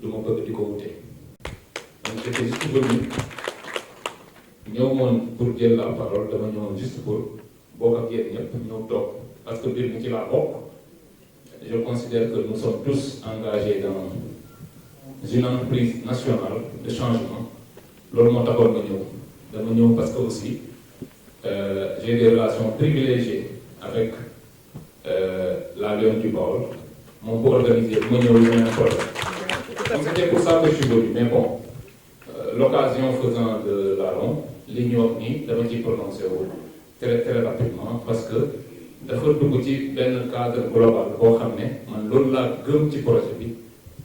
du ma bëgg di ko wute. donc j'étais juste venu ñëw moon pour jël la parole, dama ñëwoon juste pour bokk ak yéen ñëpp ñëw toog parce que mbir mi ci laa bokk. Je considère que nous sommes tous engagés dans une entreprise nationale de changement. Loolu moo taxoon ma ñëw dama ñëw parce que aussi j'ai des relations privilégiées avec la Lyon du Baol moom bu organiser ma ñëw lu mel problème. Donc c'était pour ça que je suis venu, mais bon l'occasion faisant de la ronde li ñu wax nii dama ciy prononcé wu très très rapidement parce que dafa dugg ci benn cadre global boo xam ne man loolu laa gëm ci projet bi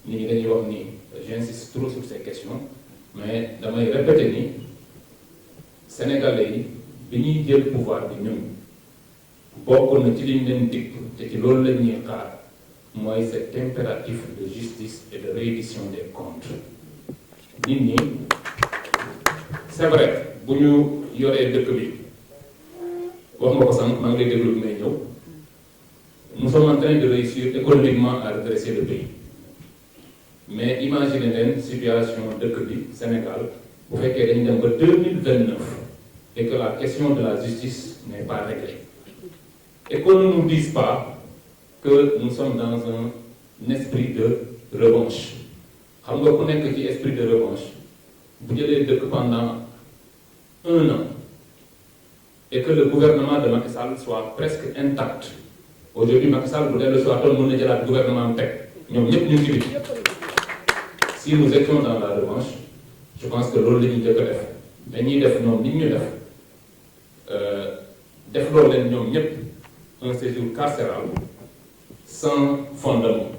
nit ñi dañuy wax ni j'insiste trop sur ces questions mais damay répéter ni sénégalais yi bi ñuy jël pouvoir bi ñun bokk na ci liñ leen dig te ci loolu la ñuy xaar mooy cet impératif de justice et de reddition des comptes. nit ñi c'est vrai bu ñu yoree dëkk bi wax nga ko sànq maa ngi lay déglu bi may ñëw nous sommes en train de réussir économiquement à redresser le pays mais imaginez leen situation dëkk bi Sénégal bu fekkee dañu dem ba 2029 et que la question de la justice n'est pas réglée et qu'on ne nous dise pas que nous sommes dans un esprit de revanche xam nga ku nekk ci esprit de revanche bu jëlee dëkk pendant 1 an et que le gouvernement de Macky Sall soit presque intact aujourd'hui Macky Sall bu dellu soit toon mën na jëlaat gouvernement teg ñoom ñëpp ñu ngi ci biir si nous étions dans la revanche je pense que loolu la ñuy jëkk a def dañuy def ñoom li ñu def loolu leen ñoom ñëpp un séjour carcéral sans fondement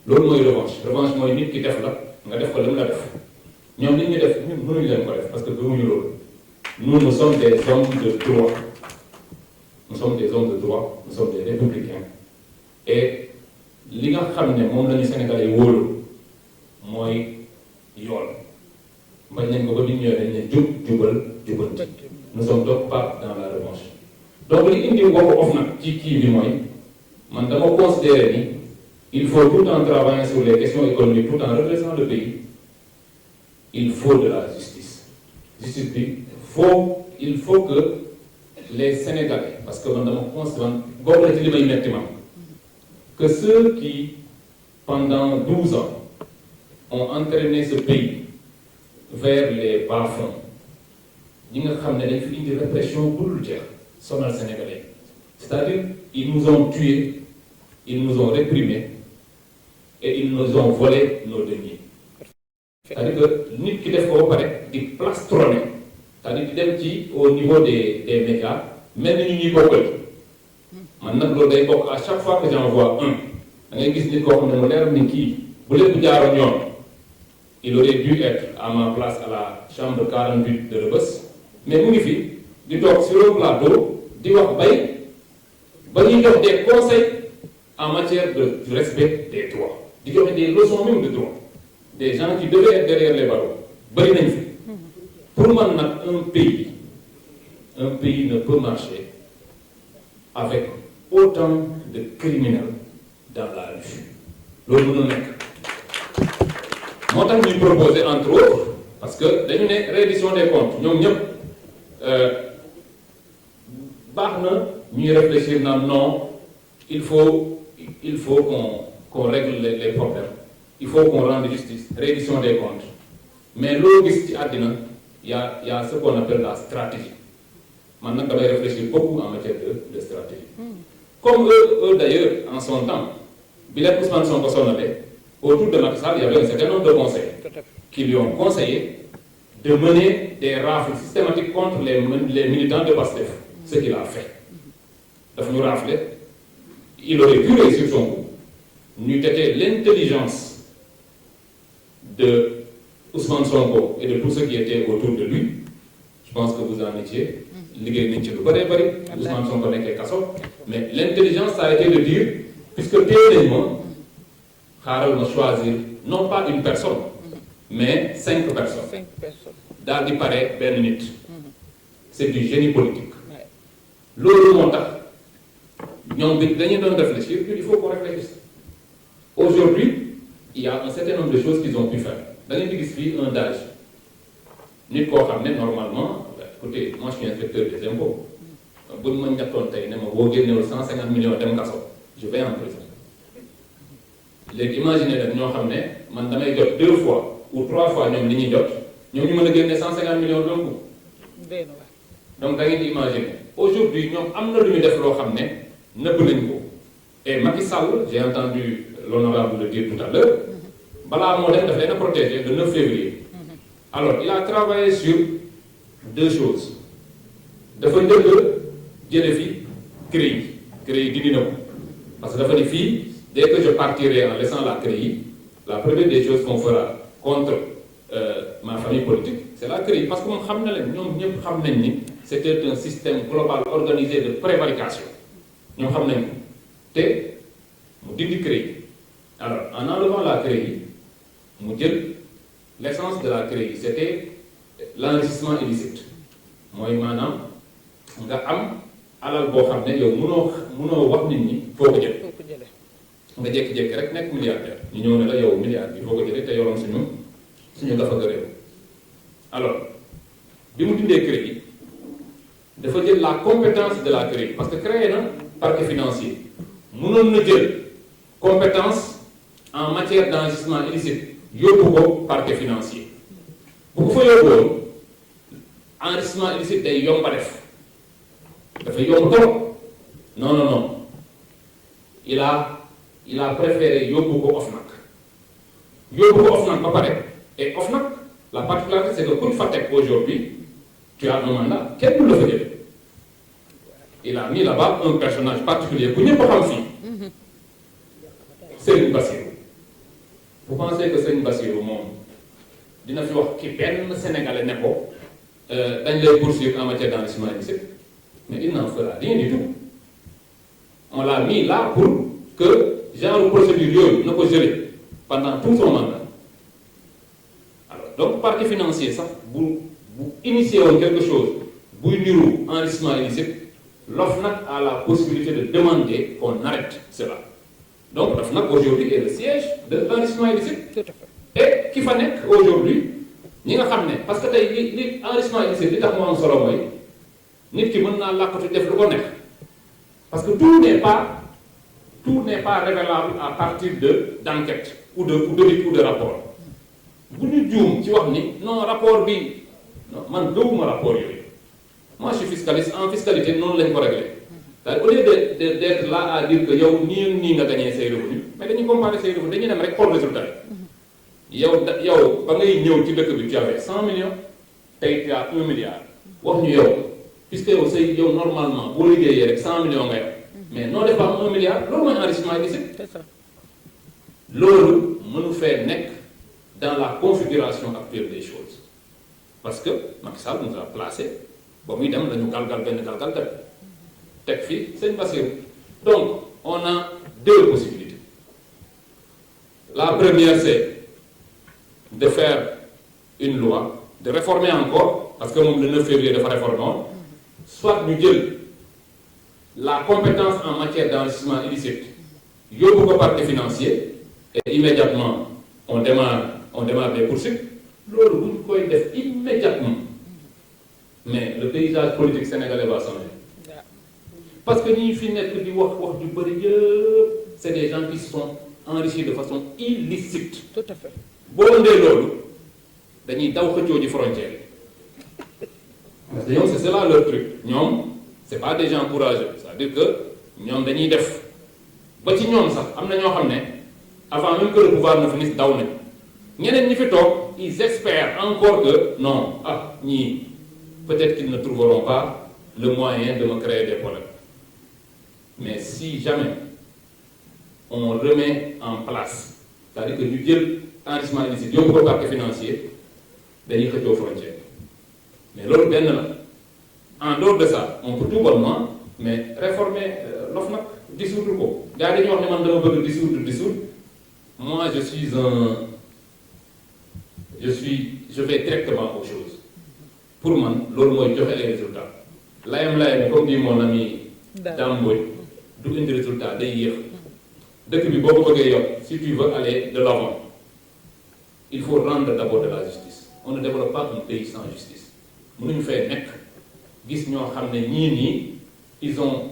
loolu mooy revanche mooy nit ki def la nga def ko la mu la def ñoom li ñu def ñun mënuñu leen ko def parce que gëmuñu loolu nous sommes des hommes de droit. Nous sommes des hommes de droit, nous sommes des républicains. Et li nga xam ne moom la ñu Sénégalais yi wóolu mooy yoon. bañ nañ ko ba bi ñu ñëwee dañ ne jub jubal jubanti. Nous sommes donc pas dans la revanche. donc li indi waxu OFNAC ci kii bi mooy man dama considérer ni il faut tout en travaillant sur les questions économiques tout en redressant le pays il faut de la justice. Justice bi il faut que les Sénégalais, parce que que ceux qui, pendant 12 ans, ont entraîné ce pays vers les bas-fonds, ils ont fait une répression pour le dire, sur les Sénégalais. C'est-à-dire, ils nous ont tués, ils nous ont réprimés, et ils nous ont volé nos deniers. C'est-à-dire que nous qui devons des plastronner. C'est-à-dire que au niveau des médias, même nous n'y pouvons maintenant, à chaque fois que j'en vois un, il aurait dû être à ma place à la chambre 48 de Rebeuss, mais nous, il doit sur le plateau, il doit des conseils en matière de respect des droits. Il y a des leçons même de droit. Des gens qui devaient être derrière les barreaux. Pour moi, un pays ne peut marcher avec autant de criminels dans la rue. Moi, je vais proposer entre autres, parce que nous avons une reddition des comptes. Nous avons réfléchir non, il faut qu'on règle les problèmes. Il faut qu'on rende justice, reddition des comptes. Mais logique, il y a ce qu'on appelle la stratégie. Maintenant, on va réfléchir beaucoup en matière de stratégie. Comme eux d'ailleurs, en son temps, Bilet Ousmane Sonko autour de Macky Sall, il y avait un certain nombre de conseils qui lui ont conseillé de mener des rafles systématiques contre les militants de PASTEF. Ce qu'il a fait. Il a nous rafler. Il aurait pu réussir son coup. N'eût été l'intelligence de Ousmane Sonko et de tous ceux qui étaient autour de lui. Je pense que vous en étiez. Ousmane Sonko n'est qu'un casso. Mais l'intelligence, ça a été de dire, puisque théoriquement, Haral va choisir non pas une personne, mais 5 personnes. Dans le paraît, ben minute. C'est du génie politique. L'autre montant, nous devons réfléchir, il faut qu'on réfléchisse. Aujourd'hui, il y a un certain nombre de choses qu'ils ont pu faire da ngeen di gis fii un DAGE nit koo xam ne normalement écoutez moi je suis inspecteur des impôts buñ ma ñettoon tey ne ma boo génnewul 150 millions dem kaso je vais en prison léegi imaginer leen ñoo xam ne man damay jot 2 fois ou 3 fois ñoom li ñuy jot ñoom ñu mën a génne 150 millions d'un coup donc da ngeen di imaginer aujourd'hui ñoom am na lu ñu def loo xam ne nëbb nañ ko et Macky Sall j'ai entendu l'honorable le dire tout à l'heure balaa moo def daf leen a protégé le 9 février alors il a travaillé sur 2 choses dafa njëkk jële fi CREI dindi na ko parce que dafa ni fii dès que je partirai en laissant la CREI la première des choses qu'on fera contre ma famille politique c'est la CREI parce que moom xam na leen ñoom ñëpp xam nañ ni c'était un système global organisé de prévarication ñoom xam nañ ko te mu dindi CREI alors en enlevant la CREI mu jël l'essence de la CREI c'était l'enrichissement illicite mooy maanaam nga am alal boo xam ne yow mënoo wax nit ñi foo ko jël nga jékki-jékki rek nekk milliardaire ñu ñëw ne la yow milliard bi foo ko jëlee te yoroon suñu dafa nga réew alors bi mu dindee CREI dafa jël la compétence de la CREI parce que créé na parquet financier mënoon na jël compétence en matière d'enrichissement illicite yóbbu ko parquet financier bu ko fa yóbbuwoon enrichissement illicite day yomb a def dafay yomb trop non il a préféré yóbbu ko OFNAC ba pare et OFNAC la particularité c'est que kuñ fa teg aujourd'hui tu as un mandat kenn du la fa jël il a mis là-bas un personnage particulier ku ñëpp xam fii Serigne Bassirou vous pensez que Serigne Bassirou moom dina fi wax ki benn Sénégalais ne ko dañ lay poursuivre en matière d'enrichissement illicite mais il n'en fera rien du tout on l'a mis là pour que genre procédure yooyu na ko geler pendant tout son mandat alors donc parquet financier sax bu initier woon quelque chose buy niru enrichissement illicite l'OFNAC a la possibilité de demander qu'on arrête cela donc l'OFNAC aujourd'hui est le siège de l'enrichissement illicite et ki fa nekk aujourd'hui ñi nga xam ne parce que tey li enrichissement illicite li tax mu am solo mooy nit ki mën naa làqatu def lu ko nekk parce que tout n'est pas révélable à partir d'enquête ou d'audit ou de rapport bu ñu juum ci wax ni non rapport bi non man gëwuma rapport yooyu moi je suis fiscaliste en fiscalité noonu lañ ko réglé c'est-à-dire au lieu d'être là à dire que yow nii nga gagné say revenus mais dañuy comparer say revenus dañuy dem rek xool résultat yi yow ba ngay ñëw ci dëkk bi tu avais 100 millions tey tu as 1 milliard wax ñu yow puisque yow normalement boo liggéeyee rek 100 millions ngay am mais noo def am 1 milliard loolu mooy enrichissement illicite loolu mënu fee nekk dans la configuration actuelle des choses parce que Macky Sall nous a placé ba muy dem lañu galgal teg fii sëñ Bassirou donc on a 2 possibilités la première c'est de faire une loi de réformer encore parce que moom le 9 février dafa réformer soit ñu jël la compétence en matière d'enrichissement illicite yóbbu ko parquet financier et immédiatement on démarre des poursuites loolu bu ñu koy def immédiatement mais le paysage politique sénégalais va changer parce que ñi fi nekk di wax ju bëri yëpp c'est des gens qui sont enrichis de façon illicite. Tout à fait. boo ëndee loolu dañuy daw xëccoo ji frontière parce que ñoom c'est cela leur truc ñoom c'est pas des gens courageux c'est-à-dire que ñoom dañuy def ba ci ñoom sax am na ñoo xam ne avant même que le pouvoir ne finisse daw nañ ñeneen ñi fi toog ils espèrent encore que non ñii peut-être qu'ils ne trouveront pas le moyen de me créer des problèmes mais si jamais on remet en place c'est-à-dire que ñu jël enrichissement illicite yóbbu ko parquet financier dañuy xëccoo frontière mais loolu benn la en dehors de ça on peut tout bonnement mais réformer l'OFNAC dissoudre ko gars yi dañuy wax ne man dama bëgg dissoudre moi je vais directement aux choses pour man loolu mooy joxe ay résultats layam comme dit mon ami Dame Mbodj du indi résultat day yéex dëkk bi boo ko bëggee yokk si tu veux aller de l'avant il faut rendre d'abord de la justice. On ne développe pas un pays sans justice. Mënuñu fay nekk gis ñoo xam ne ñii nii ils ont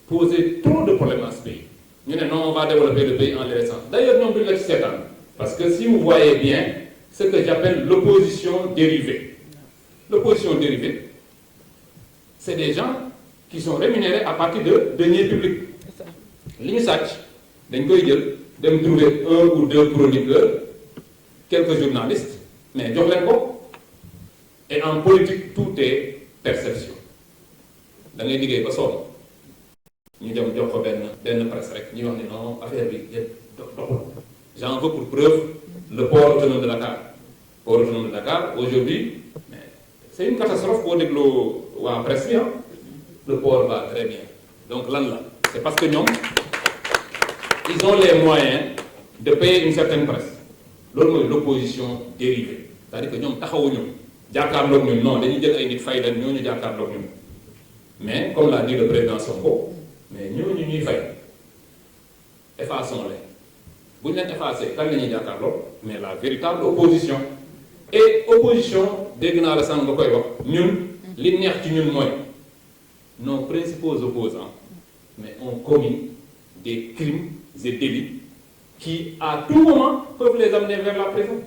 posé trop de problèmes à ce pays. Ñu ne non, on va développer le pays en les laissant. D'ailleurs ñoom duñu la ci seetaan parce que si vous voyez bien ce que j'appelle l'opposition dérivée. L'opposition dérivée, c'est des gens qui sont rémunérés à partir de deniers publics. Li ñu sàcc dañ koy jël dem trouver un ou deux chroniqueurs, quelques journalistes, mais jox leen ko. Et en politique tout est perception da ngay liggéey ba sonn ñu dem jox ko benn presse rek ñuy wax ne non affaire bi doxul. J'en veux pour preuve le port autonome de Dakar. Port autonome de Dakar aujourd'hui mais c'est une catastrophe boo dégloo waa presse bi le port va très bien donc lan la c'est parce que ñoom ils ont les moyens de payer une certaine presse loolu mooy l'opposition dérivée c'est-à-dire que ñoom taxawuñu jàkkaarloog ñun non dañuy jël ay nit fay leen ñooñu jàkkaarloog ñun mais comme l'a dit le président Sonko mais ñooñu ñuy fay effaçons-les bu ñu leen effacé kan la ñuy jàkkaarloog mais la véritable opposition et opposition dégg naa la sànq nga koy wax ñun li neex ci ñun mooy nos principaux opposants mais ont commis des crimes et délits qui à tout moment peuvent les amener vers la prison.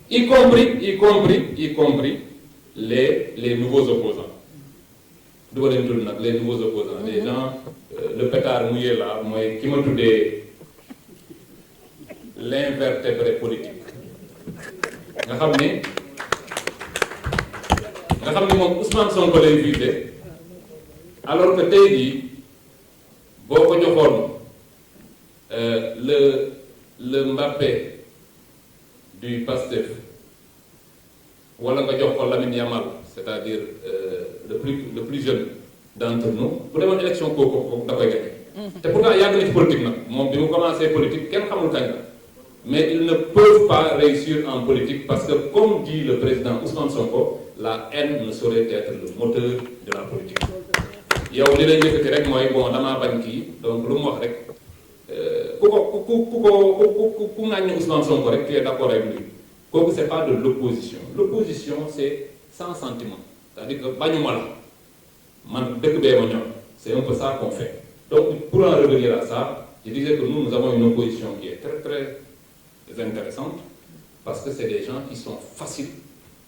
Y compris les nouveaux opposants. Les nouveaux opposants. Les gens, le pétard mouillé là, moi, qui m'a trouvé l'invertébré politique. Nga xam ne moom Ousmane Sonko lay visé alors que tey jii boo ko joxoon le Mbappé du Pastef wala nga jox ko Lamine Yamal c'est-à-dire le plus jeune d'entre nous bu demoon élection kooku da koy gagné. te pourtant yàgg na ci politique nag moom bi mu commencé politique kenn xamul kañ la mais ils ne peuvent pas réussir en politique parce que comme dit le président Ousmane Sonko la haine ne saurait être le moteur de la politique. yow li lay yëkkati rek mooy bon damaa bañ kii donc lu mu wax rek ku ŋàññi Ousmane Sonko rek tu es d'accord avec lui. kooku c'est pas de l'opposition. L'opposition c'est sans sentiment. C'est-à-dire que bañuma la man dëkk bee ma ñor. C'est un peu ça qu'on fait. Donc pour en revenir à ça, je disais que nous avons une opposition qui est très très intéressante parce que c'est des gens qui sont faciles.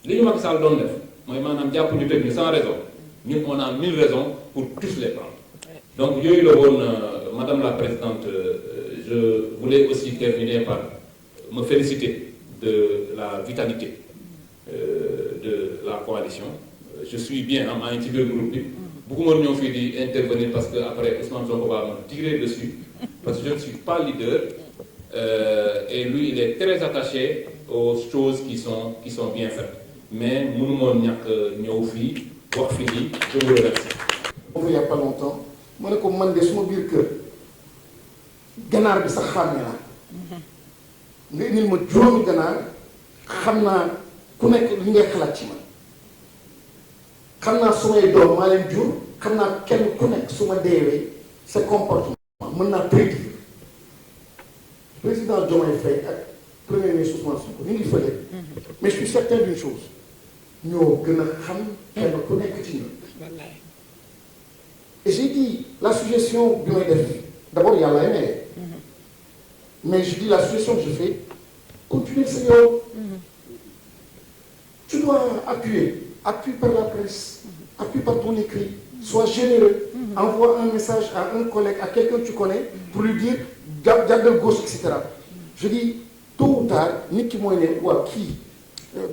li ñu Macky Sall doon def mooy maanaam jàpp ñu tëj ñu sans raison ñun on a 1000 raisons pour tous les prendre. Donc yooyu la woon Madame la Présidente, je voulais aussi terminer par me féliciter de la vitalité de la coalition. Je suis bien maa ngi ci biir groupe bi bëgguma ñëw fii di intervenir parce que après Ousmane Sonko va me tirer dessus parce que je ne suis pas leader et lui il est très attaché aux choses qui sont bien faites mais mënu moon ñàkk ñëw fii wax fii nii je vous remercie. Il y a pas longtemps ma ne ko man de suma biir kër ganaar bi sax xàmme naa nga indil ma juróomi ganaar xam naa ku nekk li ngay xalaat ci man xam naa sumay doom maa leen jur xam naa kenn ku nekk su ma deewee sa comportement mën naa prédire président Diomaye Faye ak premier ministre Ousmane Sonko ñu ngi fële mais je suis certain d'une chose ñoo gën a xam kenn ku nekk ci ñun. Et j'ai dit la suggestion bi may def d'abord yàlla aimé mais je dis la suggestion que je fais continuer sa yow. Tu dois appuyer par la presse, appuie par ton écrit, sois généreux, envoie un message à un collègue, à quelqu'un que tu connais, pour lui dire jàddal gauche, etc. Je dis, tôt ou tard, nit ki mooy ne waa kii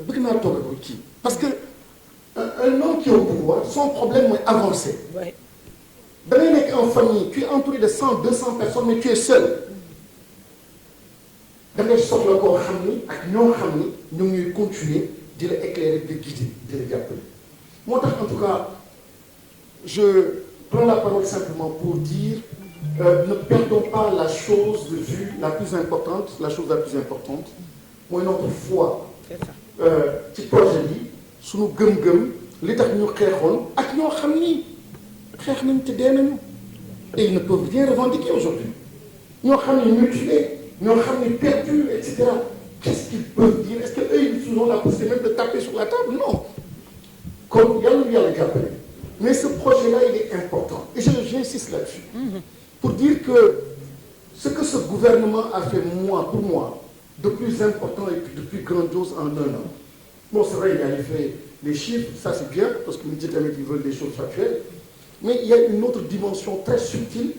bëgg naa toog ak kii parce que un homme qui est au pouvoir, son problème mooy avancer. Da ngay nekk en famille, tu es entouré de 100, 200 personnes, mais tu es seul. Da ngay soxla koo xam ni ak ñoo xam ni ñu ngi ñuy continuer di la éclairer, di guider, di la jàppale. Moo tax en tout cas je prends la parole simplement pour dire ne perdons pas la chose de vue la plus importante mooy notre foi ci projet bi suñu gëm-gëm li tax ñu xeexoon ak ñoo xam ni xeex nañ te dee nañu et ils ne peuvent rien revendiquer aujourd'hui ñoo xam ni mutilé ñoo xam ni perdu et cetera qu'est-ce qu'ils peuvent dire? Est-ce qu'eux, ils ont la possibilité même de taper sur la table? Non. Comme il y a le Japon. Mais ce projet-là, il est important. Et j'insiste là-dessus. Pour dire que ce que ce gouvernement a fait, pour moi, de plus important et de plus grandiose en un an. Bon, c'est vrai, il y a les chiffres, ça c'est bien, parce que les États-Unis veulent des choses factuelles. Mais il y a une autre dimension très subtile.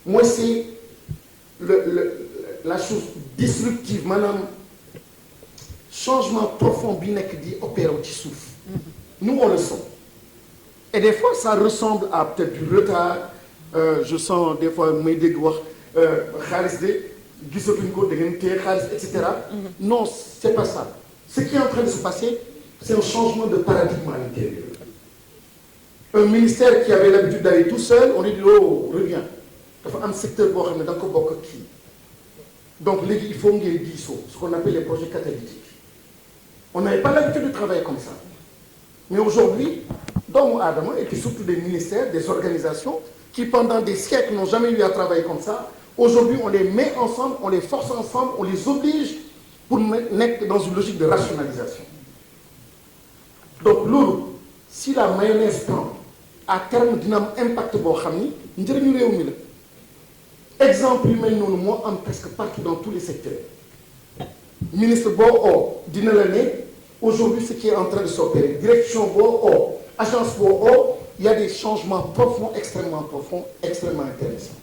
Moi, c'est la chose disruptive, madame. Changement profond qui opère au souffle. Nous, on le sent. Et des fois, ça ressemble à peut-être du retard. Je sens des fois, etc. Non, c'est pas ça. Ce qui est en train de se passer, c'est un changement de paradigme à l'intérieur. Un ministère qui avait l'habitude d'aller tout seul, on lui dit, oh, reviens. Il faut un secteur qui. Donc, il faut ce qu'on appelle les projets catalytiques. On n'avait pas l'habitude de travailler comme ça. Mais aujourd'hui, dans mon Adama, et puis surtout des ministères, des organisations, qui pendant des siècles n'ont jamais eu à travailler comme ça, aujourd'hui, on les met ensemble, on les force ensemble, on les oblige pour mettre dans une logique de rationalisation. Donc, lourd, si la mayonnaise prend, à terme, il y a un impact, exemple humain, nous, moi, presque partout dans tous les secteurs. Ministre Bo, dîner l'année, aujourd'hui, ce qui est en train de s'opérer, direction Bo, agence Bo, il y a des changements profonds, extrêmement intéressants.